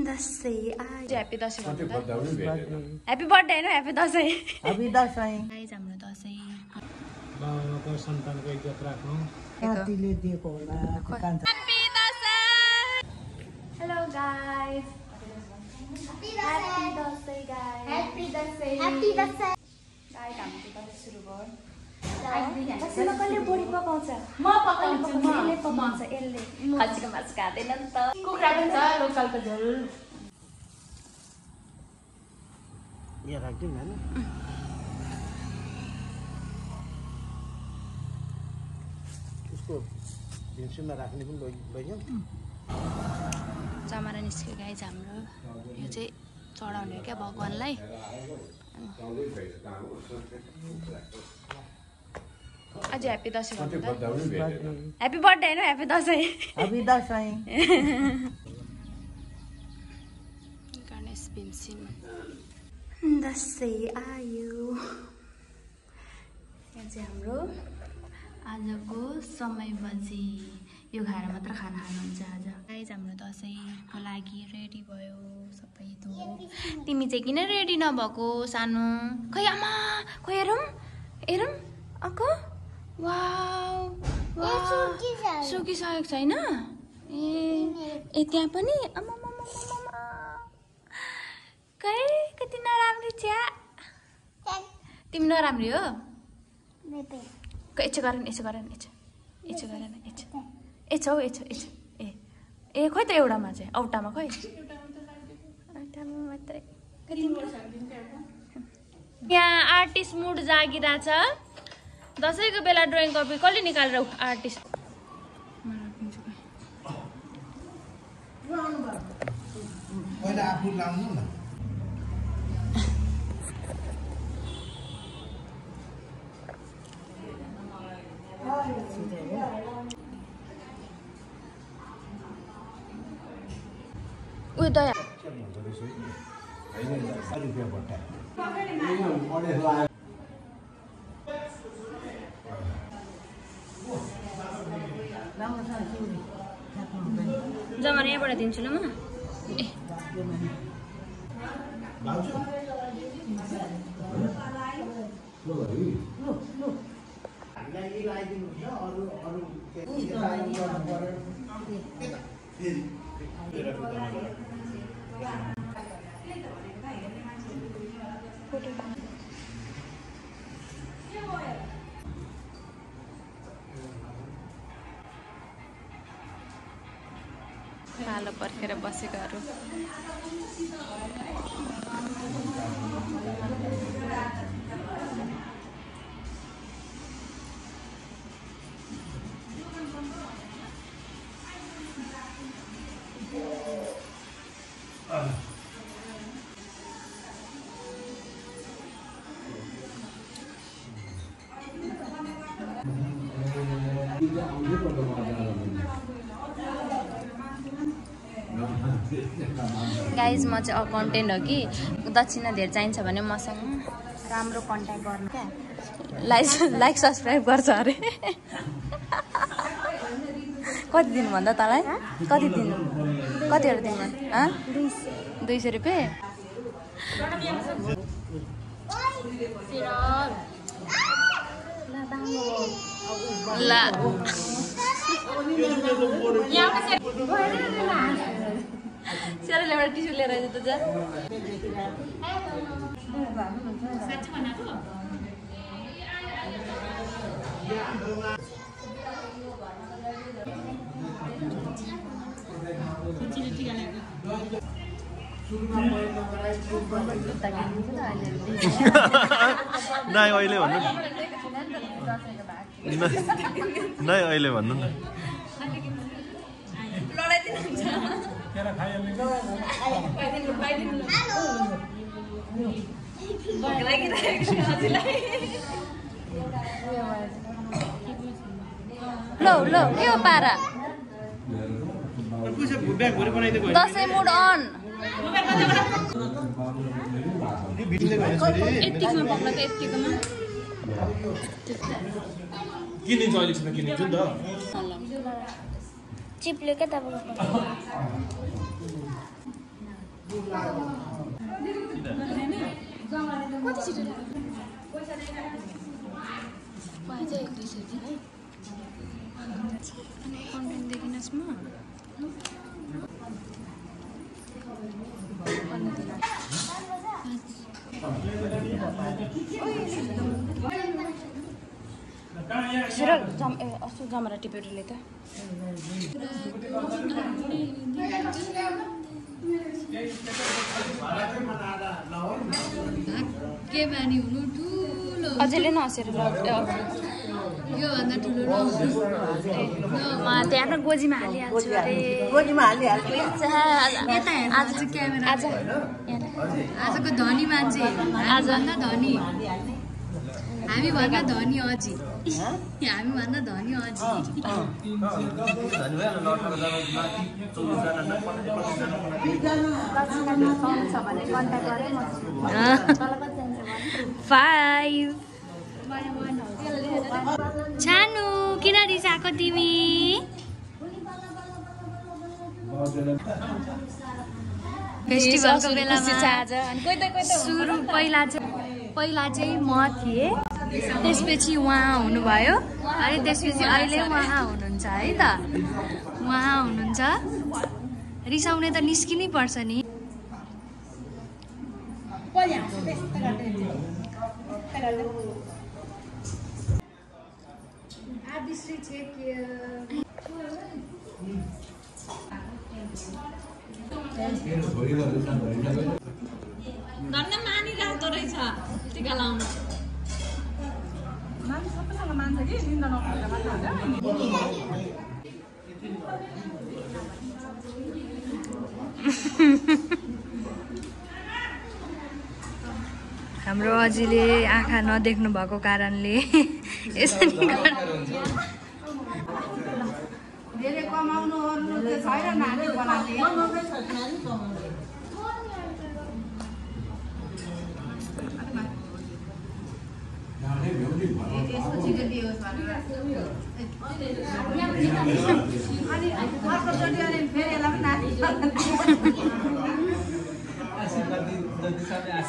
दसैँ आयो ह्यापी दसैँ भन्नु त ह्यापी बर्थडे हैन happy Dashain happy Dashain guys हाम्रो दसैँ बाबाको सन्तानको इज्जत राख्नु कतिले दिएको होला happy Dashain hello guys happy Dashain guys happy Dashain happy Dashain guys हाम्रो दसैँ सुरु भयो दसैँमा कसले बोडी पकाउँछ म पकाउँछु यसले पकाउँछ यसले खसीको मासु खाँदैन नि त कुखुराको छ लोकलको झोल यहाँ राख्दिन हैन उसको भिन्सुमा राख्ने पनि लैजाऊ चमारा निस्क्यो गाइस हाम्रो यो चाहिँ चढाउने हो क्या भगवानलाई आज ह्यापी दसैँ भन्नु त ह्यापी बर्थडे हैन ह्यापी दसैँ ह्यापी दसैँ गणेश भीमसिंह दसैँ आयो यहाँ चाहिँ हाम्रो आजको समय बजी यो खाएर मात्र खाना खानुहुन्छ आज गाइस हाम्रो दसैँको लागि रेडी भयो सबै थोक तिमी चाहिँ किन रेडी नभएको सानो खै आमा खै हेरौँ अक्क वाउ सुकिसकेको छैन ए त्यहाँ पनि आमा खै कति नराम्रो चिया तिमी नराम्री हो यसो गर ए खोइ त एउटामा चाहिँ औटामा खोइ औटामा मात्रै यहाँ आर्टिस्ट मुड जागिरहेछ दसैँको बेला ड्रइङ कपी कसले निकालेर आर्टिस्ट पहिला आफू लाउनु न उयो दया जमाना यहाँबाट दिन्छु ल म ए कालो पर्खेर बसेकोहरू गाइज म चाहिँ अकाउन्टेन्ट हो कि दक्षिणा धेर चाहिन्छ भने मसँग राम्रो कन्ट्याक्ट गर्नु क्या लाइक सब्सक्राइब गर्छ अरे कति दिनु भन्दा तँलाई कतिवटा दिनु भन्दा 200 रुपियाँ ला सेरले एउटा टिस्यु लिएर आइज त जा नाइ अहिले भन्नु नाइ अहिले भन्नु न ल के हो पारा दसैँ मुड अन यतिकोमा पक्न त यतिकोमा किनिन्छ अहिलेसम्म किनिन्छ नि त चिप्ले क्या तपाईँ अस्ति जमरा टिपेरले त के बानी हुनु ठुलो अझैले नहाँसेर यो भन्दा ठुलो त्यहाँ गोजीमा हालिहाल्छु अरे गोजीमा हालिहाल्छु यता हेर्नु आज क्यामेरा आजको धनी मान्छे आज भन्दा धनी हामी भन्दा धनी अझै हामी भन्दा धनी अझै छानु किन रिसाएको तिमी फेस्टिभलको बेलामा सुरु पहिला चाहिँ म थिएँ त्यसपछि उहाँ हुनुभयो अनि त्यसपछि अहिले उहाँ हुनुहुन्छ है त उहाँ हुनुहुन्छ रिसाउने त निस्किनै पर्छ नि धन्न मानिराख्दो रहेछ टिका लाउन हाम्रो अजीले आँखा नदेख्नु भएको कारणले यसरी धेरै कमाउनु ओर्नु त्यो छैन नानी बनाउने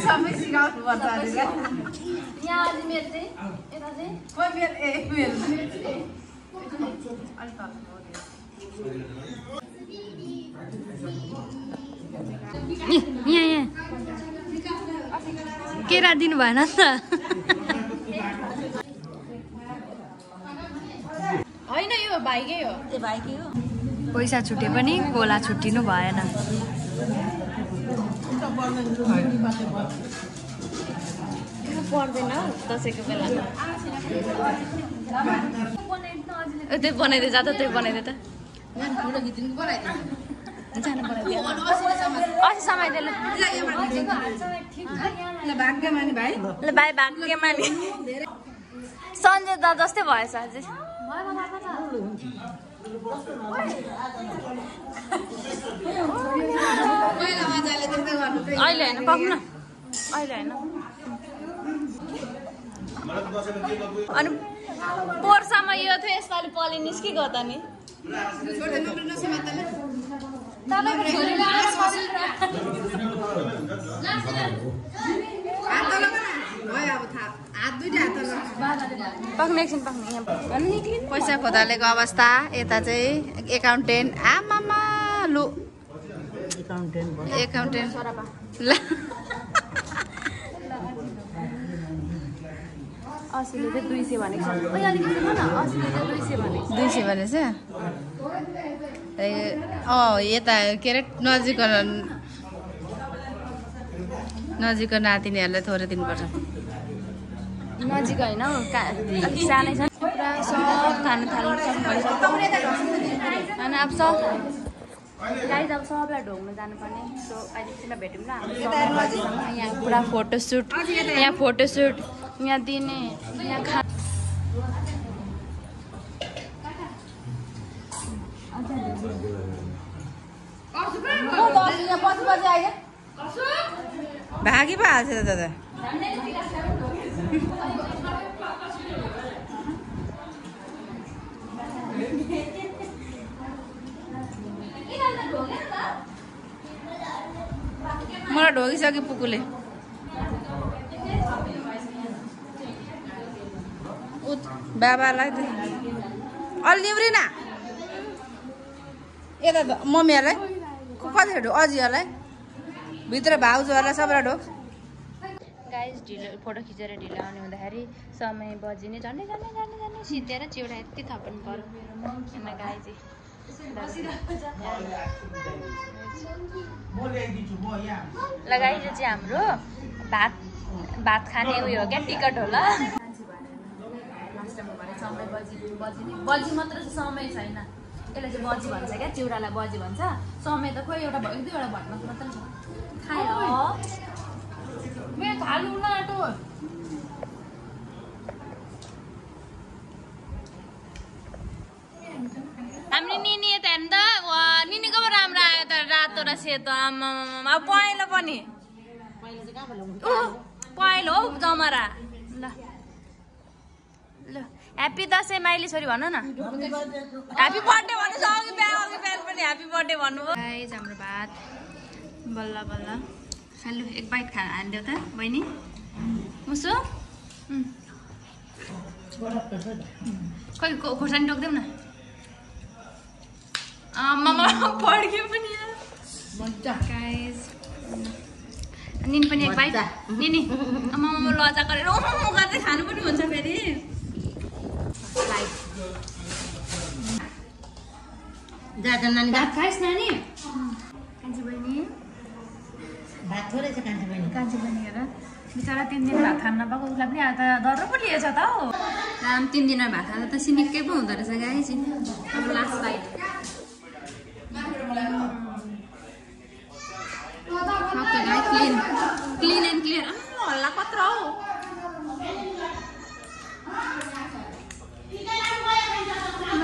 सबै सिकाउनु पर्छ यहाँ अझै मेरो चाहिँ यता चाहिँ यहाँ केरा दिनु भएन नि त होइन यो भाइकै हो पैसा छुटे पनि गोला छुट्टिनु भएन पर्दैन दसैँको बेला त्यो बनाइदिए जा त त्यो बनाइदिए त जानु बनाइदिए अस्ति समाइदिए ल भाग्यमानी भाइ सञ्जय दा जस्तै भएछ अझै अहिले होइन पक्नु न अहिले होइन अनि पोहोरसम्म यो थियो यसपालि पलि निस्किगयो त नि पैसा खोदालेको अवस्था यता चाहिँ एकाउन्टेन्ट आमामा लु एकाउन्टेन्ट असीले चाहिँ 200 भनेको छ अलिकति न असीले चाहिँ 200 भनेको 200 भनेछ यता के अरे नजिकको नातिनीहरूलाई थोरै दिनुपर्छ नजिक होइन अलिक सानै छ पुरा सब खानु थाल्नु अनि अब सब गाइज अब सबलाई ढोग्न जानुपर्ने सो अहिले एकछिनमा भेटौँ ल यहाँ पुरा फोटोसुट यहाँ फोटोसुट यहाँ दिने यहाँ खा भागी पो हाल्छ त दादा किन मलाई ढोगिसक्यो पुकुले बाबालाई अलि निउरिन यता मम्मीहरूलाई कति ढोक अजीहरूलाई भित्र भाउजूहरूलाई सबैलाई ढोक गाइस ढिलो फोटो खिचेर ढिलो आउने हुँदाखेरि समय बजिने झन्डै सिधेर चिउरा यति थप्नु पर्यो अनि गाइस लगाइ यो चाहिँ हाम्रो भात खाने उयो हो क्या टिकट होला बजी मात्र समय छैन यसलाई चाहिँ बजी भन्छ क्या चिउरालाई बजी भन्छ समय त खोइ एउटा एक दुईवटा भट्नु मात्र छ खायो मेरो थाल्नु न आँटो हाम्रो निनी यता हेर्नु त निनीको पो राम्रो आयो त रातो र सेतो आमा अब पहेँलो पनि पहेँलो हौ जमरा ल ल ह्याप्पी दसैँ माइली छोरी भन न ह्याप्पी बर्थडे भन्नु छ अघि बिहान पनि ह्याप्पी बर्थडे भन्नुभयो गाइस हाम्रो भात बल्ल बल्ल खालु एक बाइट हानिदेऊ त बहिनी मुसो खोइ खोर्सानी टोक्देऊ न आमा पड्क्यो पनि गाइस निन पनि एक बाइट निनी आमा लजा गरेर गर्दै खानु पनि हुन्छ फेरि भात खाइस् नानी कान्छी बहिनी भात थोरै छ कान्छी बहिनी हेर बिचरा 3 दिन भात खान नपाएको उसलाई पनि आज डर पो लिएछ त हौ राम 3 दिन भात खाँदा त सिनिक्कै पो हुँदो रहेछ गाइस अब last bite clean and clear हल्ला कत्रो हौ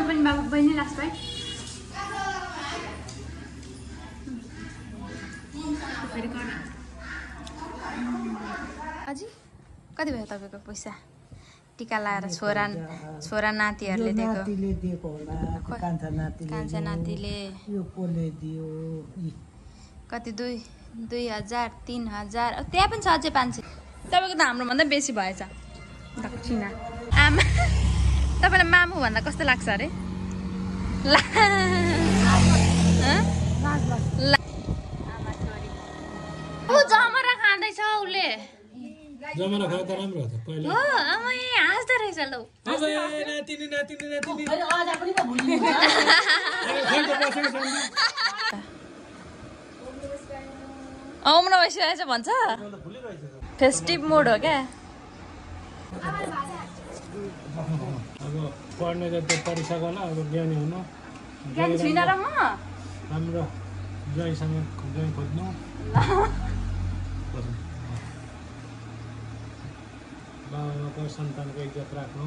पनि बाबु बहिनी लास्ट बाइट फेरि अझै कति भयो तपाईँको पैसा टिका लाएर छोरा नातिहरूले दिएको कान्छा नातिले कति 2000 3000 त्यहाँ पनि छ अझै 500 तपाईँको त हाम्रो भन्दा बेसी भएछ दक्षिणा आमा तपाईँलाई मामु भन्दा कस्तो लाग्छ अरे जमरा खाँदैछ उसले जमरा खाए त राम्रो हो त पहिला हो आमा हाँस्दो रहेछ लौ आउन बसिरहेछ भन्छ फेस्टिभ मुड हो क्या अब पढ्ने जति परीक्षा गर्ला अब ज्ञानी हुनु ज्ञानी छुइनँ र म राम्रो ज्वाइँसँग ज्वाइँ खोज्नु बाबाको सन्तानको इज्जत राख्नु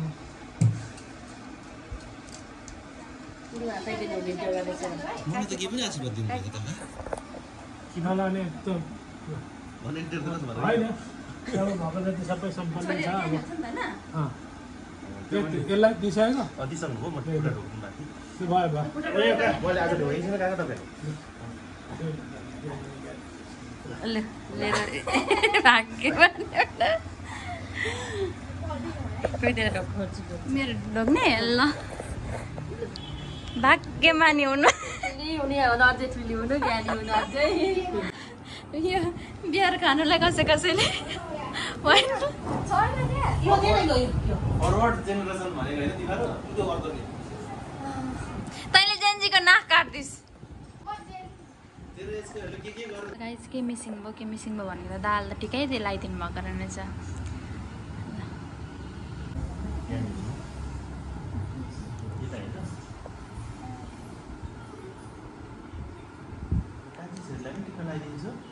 किनलाने एकदम होइन भएको जति सबै सम्पन्न छ अब यसलाई दिइसकेको मेरो ढोग्ने ल भाग्यमानी हुनु अझै ठुली हुनु ज्ञानी हुनु अझै यो बिहार खानुलाई कसैले तैँले जेन्जीको नाक काट्दिस् गाइस के मिसिङ भयो भनेर दाल त ठिकै थियो लगाइदिनु भएको रहेछ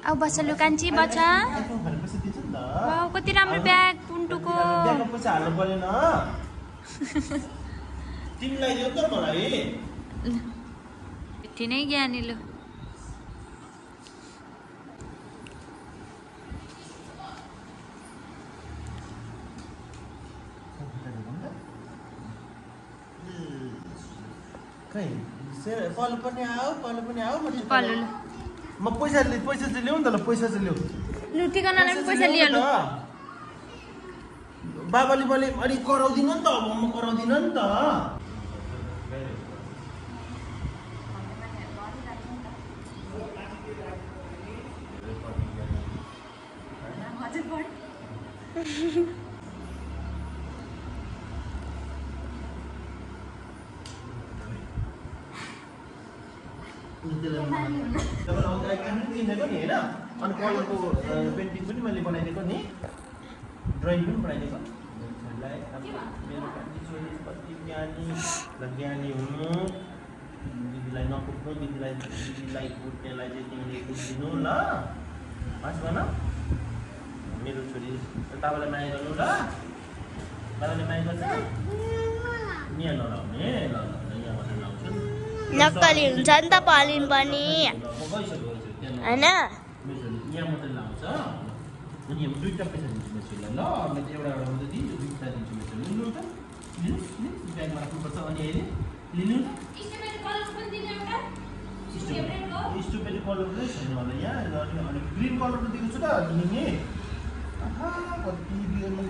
अब बसलु कान्छी बच्चा कति राम्रो ब्याग पुन्टुको पिठी नै ज्ञानी लु पल्लो पनि आऊ पल्लो म पैसा चाहिँ ल्याउ नि त ल पैसा चाहिँ ल्याउ लु ठिकानालाई पनि पैसा लिइहाल्नु बाबाले मैले अलिक कराउँदिन नि त अब म कराउँदिन नि त किनेको नि होइन अनि कलरको पेन्टिङ पनि मैले बनाइदिएको नि ड्रइङ पनि बनाइदिएको मेरो छोरी कति ज्ञानी हुनु दिदीलाई नपुग्नु दिदीलाई पुग्नेलाई चाहिँ तिमीले पुग्दिनु ल हस् भन मेरो छोरी तपाईँलाई माया गर्नु ल बाबाले माया गर्छ यहाँ नलाउने ल यहाँबाट लाउँछु नक्कली हुन्छ नि त पलिन पनि हैन यहाँ मात्रै लाउँछ अनि अब दुईटा पैसा दिन्छु म छोरीलाई ल मैले एउटा मात्रै दिन्छु दुईटा दिन्छु म छोरीलाई लिनु त लिनु ब्यागमा राख्नुपर्छ अनि अहिले लिनु स्ट्रबेरी कलर पनि छैन होला यहाँ अनि ग्रिन कलरको दिएको छु त लिने कति बियोमा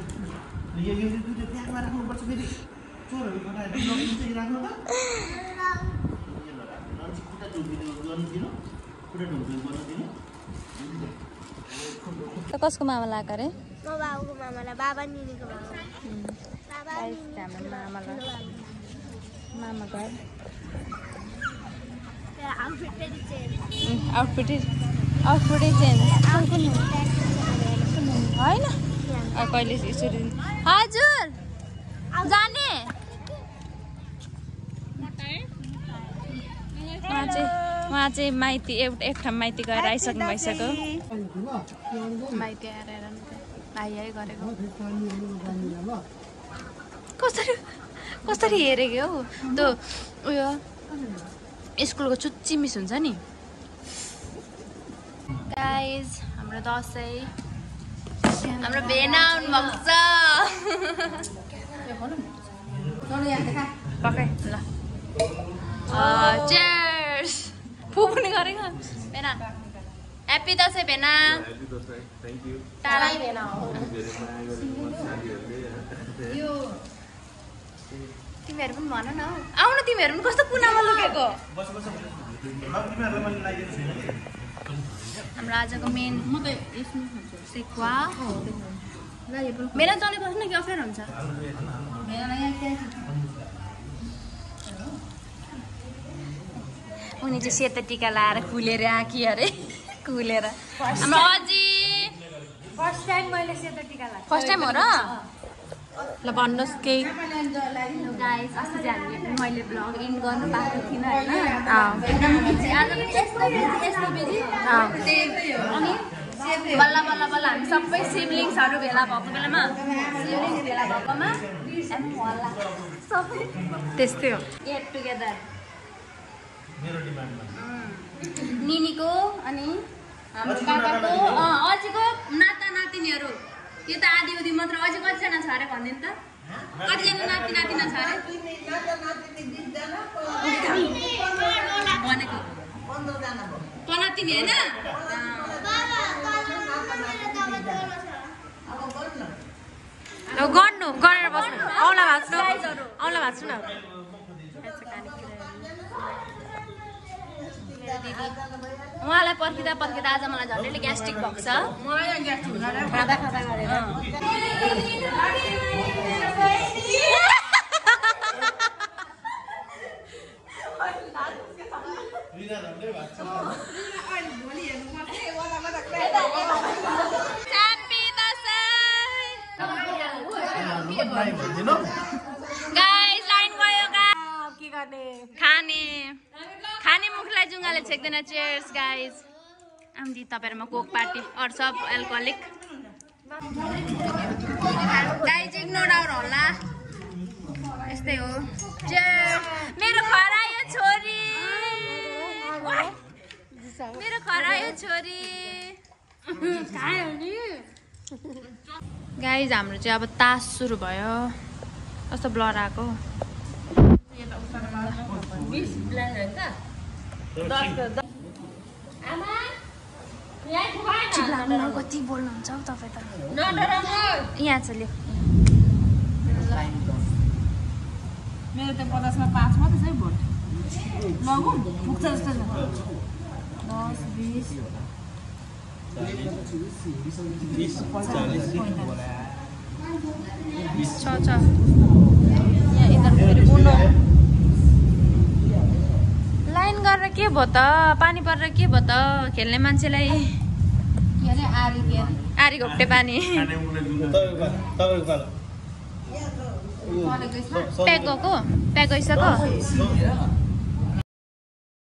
यो दुईटा ब्यागमा राख्नुपर्छ फेरि चोरहरू खटाएर राख्नु त खुट्टा ढुक्किनु गर्नु दिनु खुट्टा ढुक्किनु गर्नु दिनु कसको मामा लाएको अरे म बाबुको मामालाई बाबा निनीको मामा हाम्रो मामा घर आउटफिटै चेन्ज होइन कहिले यसरी हजुर जाने उहाँ चाहिँ माइती एक ठाउँ माइती गएर आइसक्नु भइसक्यो माइती आएर आइ गरेको कसरी हेरेको हौ त्यो उयो स्कुलको चुच्ची मिस हुन्छ नि गाइज हाम्रो दसैँ हाम्रो भेना आउनुभएको छ पकाइ ल चेयर्स फु पनि गरेको भेना ह्याप्पी दसैँ भेना टाढा भेना हो तिमीहरू पनि भन न आउनु तिमीहरू पनि कस्तो कुनामा लुकेको हाम्रो आजको मेन सेकुवा मेरा तले बस्नु कि अफेयर हुन्छ उनी चाहिँ सेतो टिका लाएर खुलेर आँखी अरे खुलेर हाम्रो अझै फर्स्ट टाइम मैले सेतो टिका लगाएको फर्स्ट टाइम हो र ल भन्नुहोस् केही गाइस अस्ति चाहिँ हामीले मैले ब्लग इन गर्नु पाएको थिइनँ होइन अनि बल्ल बल्ल बल्ल हामी सबै सिब्लिङ्सहरू भेला भएको बेलामा सबै त्यस्तै हो गेट टुगेदर निनीको अनि हाम्रो काकाको अझैको नाता नातिनीहरू यो त आधी उधी मात्र अझै कतिजना छ अरे भनिदिनु त कतिजना नाति नातिना छ अरे भनेको 15 नातिनी होइन गर्नु गरेर बस्नु औला भाँच्नु न उहाँलाई पर्खिँदा आज मलाई झन्डैले ग्यास्ट्रिक भएको छ खाँदा गरेर गाइस लाइन गयो के गर्ने खाने मुखलाई जुङ्गाले छेक्दैन चेयर्स गाइस आम्दी तपाईहरुमा कोक पार्टी और सब एल्कोहलिक गाइस इग्नोर आउर होला यस्तै हो चेयर्स मेरो खरायो छोरी गाइस हाम्रो चाहिँ अब तास सुरु भयो कस्तो ब्लर आको आमा चिप्लाउनु कति बोल्नुहुन्छ हौ तपाईँ त यहाँ छ लियो मेरो त 50 मा 5 मात्रै छ है भोट लगु पुग्छ जस्तो छ 10 20 छ यहाँ इधर फेरि उनो लाइन गरेर के भयो त पानी परेर के भयो त खेल्ने मान्छेलाई के अरे आरी के आरी घोप्टे पानी प्याक गएको प्याक गइसक्यो